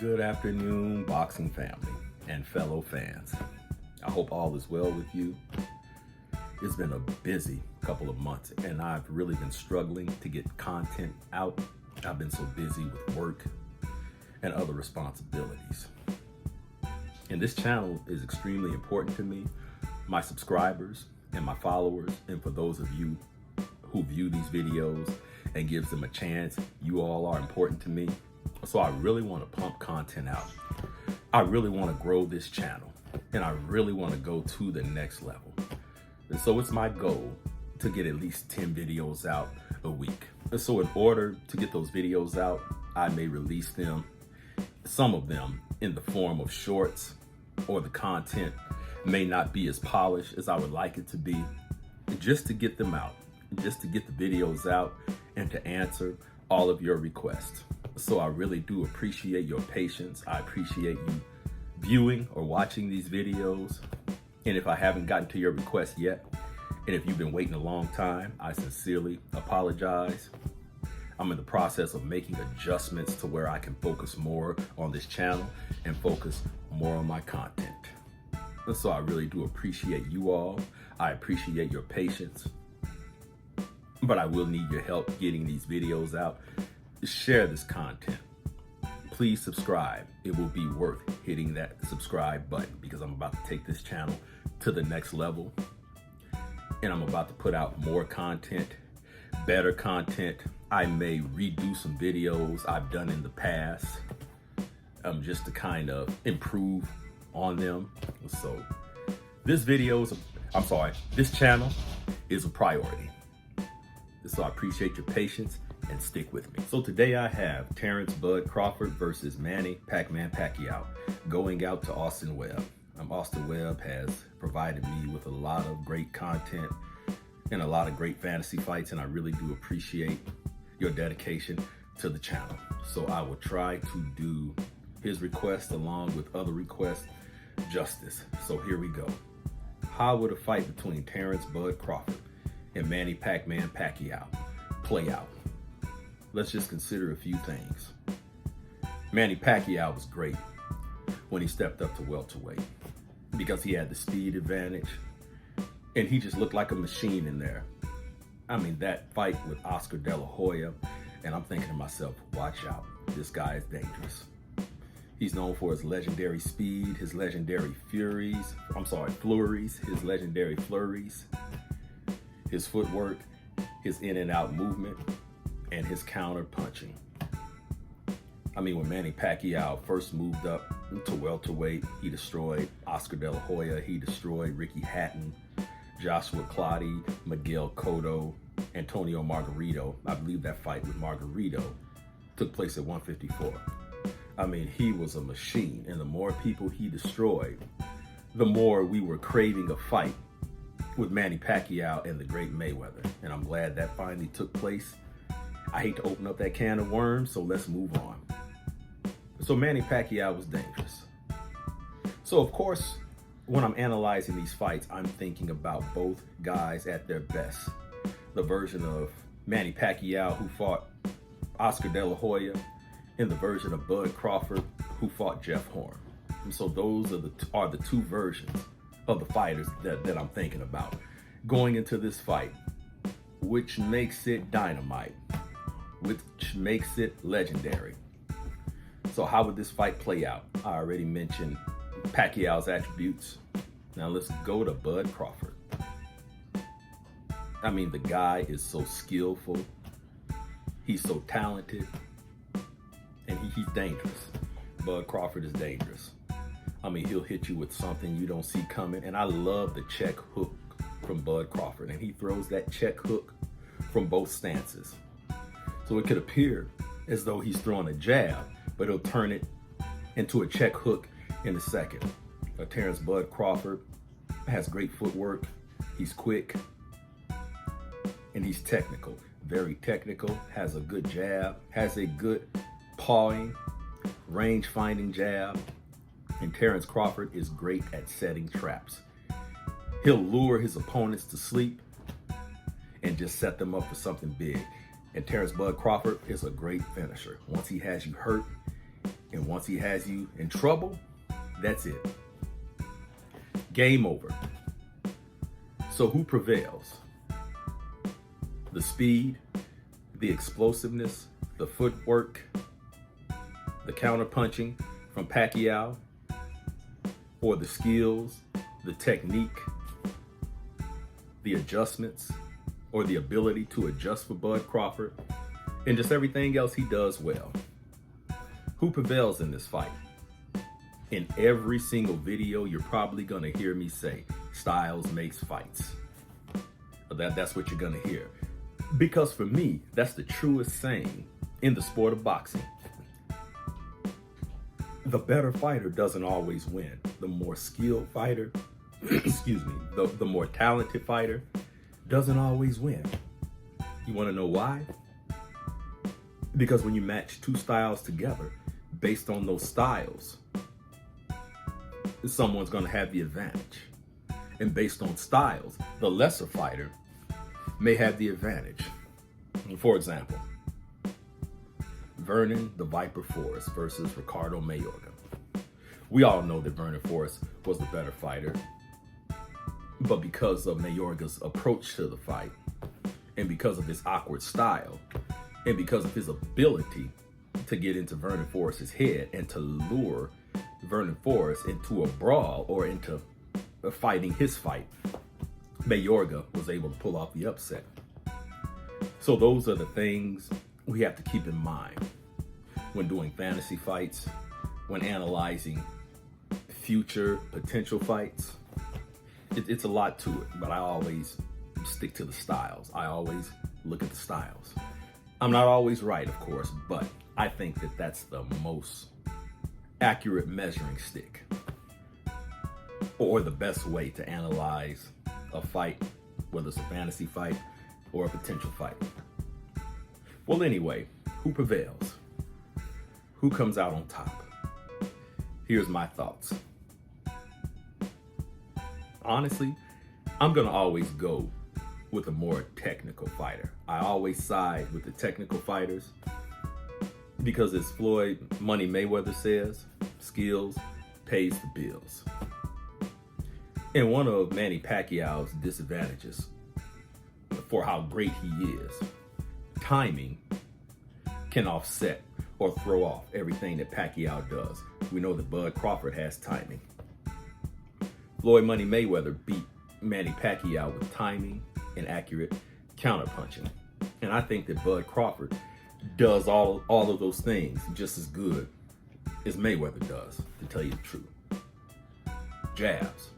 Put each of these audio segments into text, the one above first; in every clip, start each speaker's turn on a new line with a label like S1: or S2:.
S1: Good afternoon, boxing family and fellow fans. I hope all is well with you. It's been a busy couple of months and I've really been struggling to get content out. I've been so busy with work and other responsibilities. And this channel is extremely important to me, my subscribers and my followers, and for those of you who view these videos and gives them a chance, you all are important to me. So I really want to pump content out. I really want to grow this channel and I really want to go to the next level. And so it's my goal to get at least 10 videos out a week. And so in order to get those videos out, I may release them, some of them in the form of shorts, or the content may not be as polished as I would like it to be, just to get them out, just to get the videos out and to answer all of your requests. So I really do appreciate your patience. I appreciate you viewing or watching these videos. And if I haven't gotten to your request yet, and if you've been waiting a long time, I sincerely apologize. I'm in the process of making adjustments to where I can focus more on this channel and focus more on my content. And so I really do appreciate you all. I appreciate your patience, but I will need your help getting these videos out. Share this content. Please subscribe. It will be worth hitting that subscribe button because I'm about to take this channel to the next level. And I'm about to put out more content, better content. I may redo some videos I've done in the past, just to kind of improve on them. So this channel is a priority. So I appreciate your patience and stick with me. So today I have Terrance Bud Crawford versus Manny Pacquiao going out to Austin Webb. Austin Webb has provided me with a lot of great content and a lot of great fantasy fights, and I really do appreciate your dedication to the channel. So I will try to do his request along with other requests justice. So here we go. How would a fight between Terrance Bud Crawford and Manny Pacquiao play out? Let's just consider a few things. Manny Pacquiao was great when he stepped up to welterweight because he had the speed advantage and he just looked like a machine in there. I mean, that fight with Oscar De La Hoya, and I'm thinking to myself, watch out, this guy is dangerous. He's known for his legendary speed, his legendary flurries, his legendary flurries, his footwork, his in and out movement, and his counter punching. I mean, when Manny Pacquiao first moved up to welterweight, he destroyed Oscar De La Hoya, he destroyed Ricky Hatton, Joshua Clottey, Miguel Cotto, Antonio Margarito. I believe that fight with Margarito took place at 154. I mean, he was a machine, and the more people he destroyed, the more we were craving a fight with Manny Pacquiao and the great Mayweather. And I'm glad that finally took place. I hate to open up that can of worms, so let's move on. So Manny Pacquiao was dangerous. So of course, when I'm analyzing these fights, I'm thinking about both guys at their best. The version of Manny Pacquiao who fought Oscar De La Hoya, and the version of Bud Crawford who fought Jeff Horn. And so those are the two versions of the fighters that I'm thinking about going into this fight, which makes it dynamite, which makes it legendary. So how would this fight play out? I already mentioned Pacquiao's attributes. Now let's go to Bud Crawford. I mean, the guy is so skillful. He's so talented. And he's dangerous. Bud Crawford is dangerous. I mean, he'll hit you with something you don't see coming. And I love the check hook from Bud Crawford. And he throws that check hook from both stances. So it could appear as though he's throwing a jab, but he'll turn it into a check hook in a second. Terrance Bud Crawford has great footwork. He's quick. And he's technical. Very technical. Has a good jab. Has a good pawing, range-finding jab. And Terrance Crawford is great at setting traps. He'll lure his opponents to sleep and just set them up for something big. And Terrance Bud Crawford is a great finisher. Once he has you hurt And once he has you in trouble, that's it. Game over. So who prevails? The speed, the explosiveness, the footwork, the counterpunching from Pacquiao, or the skills, the technique, the adjustments, or the ability to adjust for Bud Crawford, and just everything else he does well. Who prevails in this fight? In every single video, you're probably gonna hear me say, styles makes fights. That's what you're gonna hear. Because for me, that's the truest saying in the sport of boxing. The better fighter doesn't always win. The more skilled fighter, the more talented fighter doesn't always win. You wanna know why? Because when you match two styles together, based on those styles, someone's gonna have the advantage. And based on styles, the lesser fighter may have the advantage. For example, Vernon the Viper Forrest versus Ricardo Mayorga. We all know that Vernon Forrest was the better fighter, but because of Mayorga's approach to the fight, and because of his awkward style, and because of his ability to get into Vernon Forrest's head and to lure Vernon Forrest into a brawl or into fighting his fight, Mayorga was able to pull off the upset. So those are the things we have to keep in mind when doing fantasy fights, when analyzing future potential fights. It's a lot to it, but I always stick to the styles. I always look at the styles. I'm not always right, of course, but I think that that's the most accurate measuring stick, or the best way to analyze a fight, whether it's a fantasy fight or a potential fight. Well, anyway, who prevails? Who comes out on top? Here's my thoughts. Honestly, I'm gonna always go with a more technical fighter. I always side with the technical fighters because, as Floyd Money Mayweather says, skills pays the bills. And one of Manny Pacquiao's disadvantages for how great he is, timing can offset or throw off everything that Pacquiao does. We know that Bud Crawford has timing. Floyd Money Mayweather beat Manny Pacquiao with timing and accurate counterpunching. And I think that Bud Crawford does all of those things just as good as Mayweather does, to tell you the truth. Jabs.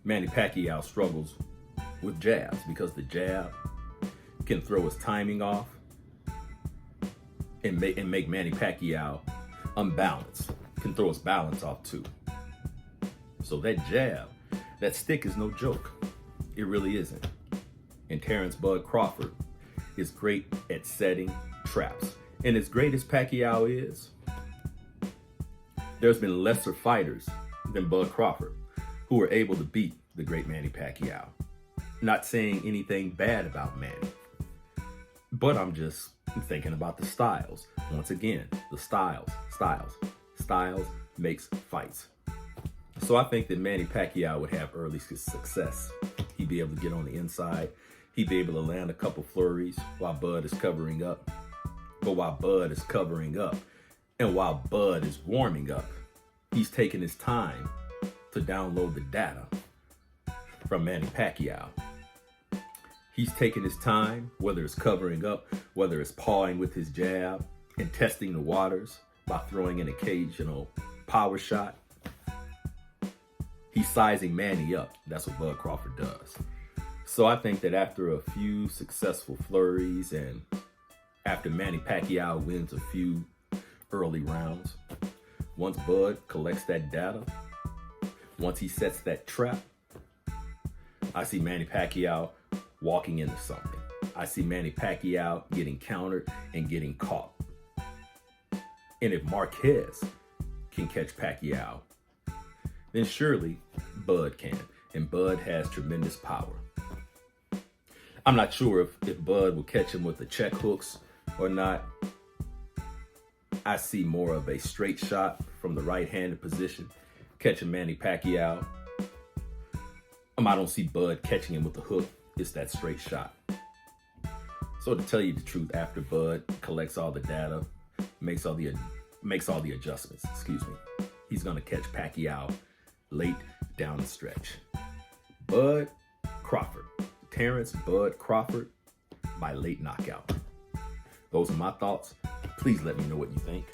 S1: Manny Pacquiao struggles with jabs because the jab can throw his timing off and make Manny Pacquiao unbalanced, can throw his balance off too. So that jab, that stick is no joke. It really isn't. And Terrance Bud Crawford is great at setting traps. And as great as Pacquiao is, there's been lesser fighters than Bud Crawford who were able to beat the great Manny Pacquiao. Not saying anything bad about Manny, but I'm just thinking about the styles. Once again, the styles makes fights. So I think that Manny Pacquiao would have early success. He'd be able to get on the inside. He'd be able to land a couple flurries while Bud is covering up. But while Bud is covering up and while Bud is warming up, he's taking his time to download the data from Manny Pacquiao. He's taking his time, whether it's covering up, whether it's pawing with his jab and testing the waters by throwing an occasional power shot. He's sizing Manny up. That's what Bud Crawford does. So I think that after a few successful flurries and after Manny Pacquiao wins a few early rounds, once Bud collects that data, once he sets that trap, I see Manny Pacquiao walking into something. I see Manny Pacquiao getting countered and getting caught. And if Marquez can catch Pacquiao, then surely Bud can. And Bud has tremendous power. I'm not sure if Bud will catch him with the check hooks or not. I see more of a straight shot from the right-handed position, catching Manny Pacquiao. I don't see Bud catching him with the hook. It's that straight shot. So to tell you the truth, after Bud collects all the data, makes all the adjustments, he's gonna catch Pacquiao late down the stretch. Bud Crawford, Terrance Bud Crawford by late knockout. Those are my thoughts. Please let me know what you think.